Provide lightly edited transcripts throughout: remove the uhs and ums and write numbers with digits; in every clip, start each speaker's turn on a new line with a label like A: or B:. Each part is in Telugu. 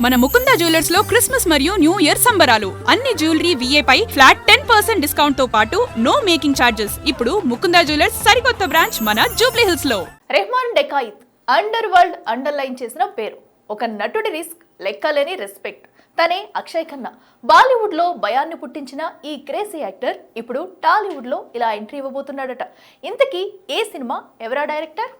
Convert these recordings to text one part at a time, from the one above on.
A: మన ముకుందా జ్యువెలర్స్ లో క్రిస్మస్ మరియు న్యూ ఇయర్ సంబరాలు. అన్ని జ్యువెలరీ VA పై ఫ్లాట్ 10% డిస్కౌంట్ తో పాటు నో మేకింగ్ చార్జెస్. ఇప్పుడు ముకుందా జ్యువెలర్స్ సరికొత్త బ్రాంచ్ మన జూబ్లీ హిల్స్ లో.
B: రెహమాన్ డెకాయిత్ అండర్ వరల్డ్ అండర్లైన్ చేసిన పేరు. ఒక నటుడి రిస్క్, లెక్కలేని రెస్పెక్ట్. తనే అక్షయ్ ఖన్నా. బాలీవుడ్ లో భయాన్ని పుట్టించిన ఈ క్రేజీ యాక్టర్ ఇప్పుడు టాలీవుడ్ లో ఇలా ఎంట్రీ ఇవ్వబోతున్నాడట. ఇంతకీ ఏ సినిమా, ఎవరా డైరెక్టర్?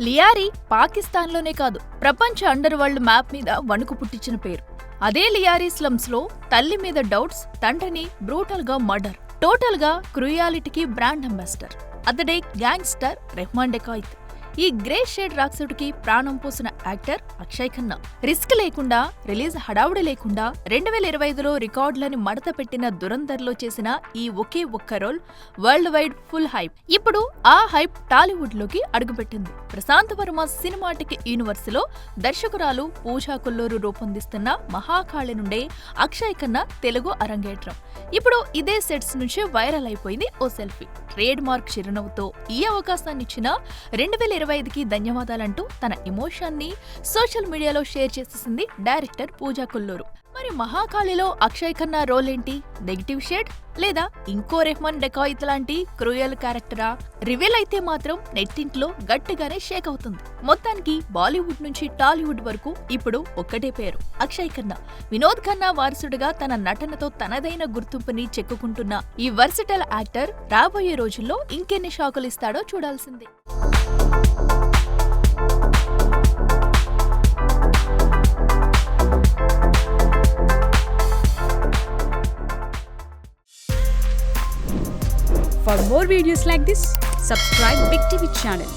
C: లియారీ పాకిస్తాన్లోనే కాదు, ప్రపంచ అండర్ వరల్డ్ మ్యాప్ మీద వణుకు పుట్టించిన పేరు. అదే లియారీ స్లమ్స్ లో తల్లి మీద డౌట్స్, తండ్రిని బ్రూటల్ గా మర్డర్, టోటల్ గా క్రూయాలిటీకి బ్రాండ్ అంబాసిడర్. అతడే గ్యాంగ్స్టర్ రెహమాన్ డెకాయిత్. ఈ గ్రే షేడ్ రాక్షసుడికి ప్రాణం పోసిన యాక్టర్ అక్షయ్ ఖన్నా. రిస్క్ లేకుండా, రిలీజ్ హడావుడి లేకుండా 2025లో రికార్డులని మడత పెట్టిన దురందర్లో చేసిన ఈ ఒకే ఒక్క role world wide full hype. ఇప్పుడు ఆ హైప్ టాలీవుడ్ లోకి అడుగుపెట్టింది. ప్రశాంత్ వర్మ సినిమాటిక్ యూనివర్స్లో దర్శకురాలు పూజా కొల్లూరు రూపొందిస్తున్న మహాకాళి నుండే అక్షయ్ ఖన్నా తెలుగు అరంగేట్రం. ఇప్పుడు ఇదే సెట్స్ నుంచి వైరల్ అయిపోయింది ఓ సెల్ఫీ. ట్రేడ్ మార్క్ చిరునవ్వుతో ఈ అవకాశాన్నిచ్చిన 2025కి ధన్యవాదాలంటూ తన ఎమోషన్ని సోషల్ మీడియాలో షేర్ చేసేసింది డైరెక్టర్ పూజా కొల్లూరు. మరి మహాకాళిలో అక్షయ్ ఖన్నా రోల్ ఏంటి? నెగిటివ్ షేడ్ లేదా ఇంకో రెహమాన్ డెకాయిత్ లాంటి క్రూయల్ క్యారెక్టరా? రివీల్ అయితే మాత్రం నెట్టింట్లో గట్టిగానే షేక్ అవుతుంది. మొత్తానికి బాలీవుడ్ నుంచి టాలీవుడ్ వరకు ఇప్పుడు ఒక్కటే పేరు, అక్షయ్ ఖన్నా. వినోద్ ఖన్నా వారసుడిగా తన నటనతో తనదైన గుర్తింపుని చెక్కుకుంటున్న ఈ వర్సిటల్ యాక్టర్ రాబోయే రోజుల్లో ఇంకెన్ని షాకులు ఇస్తాడో చూడాల్సిందే.
A: For more videos like this, subscribe Big TV channel.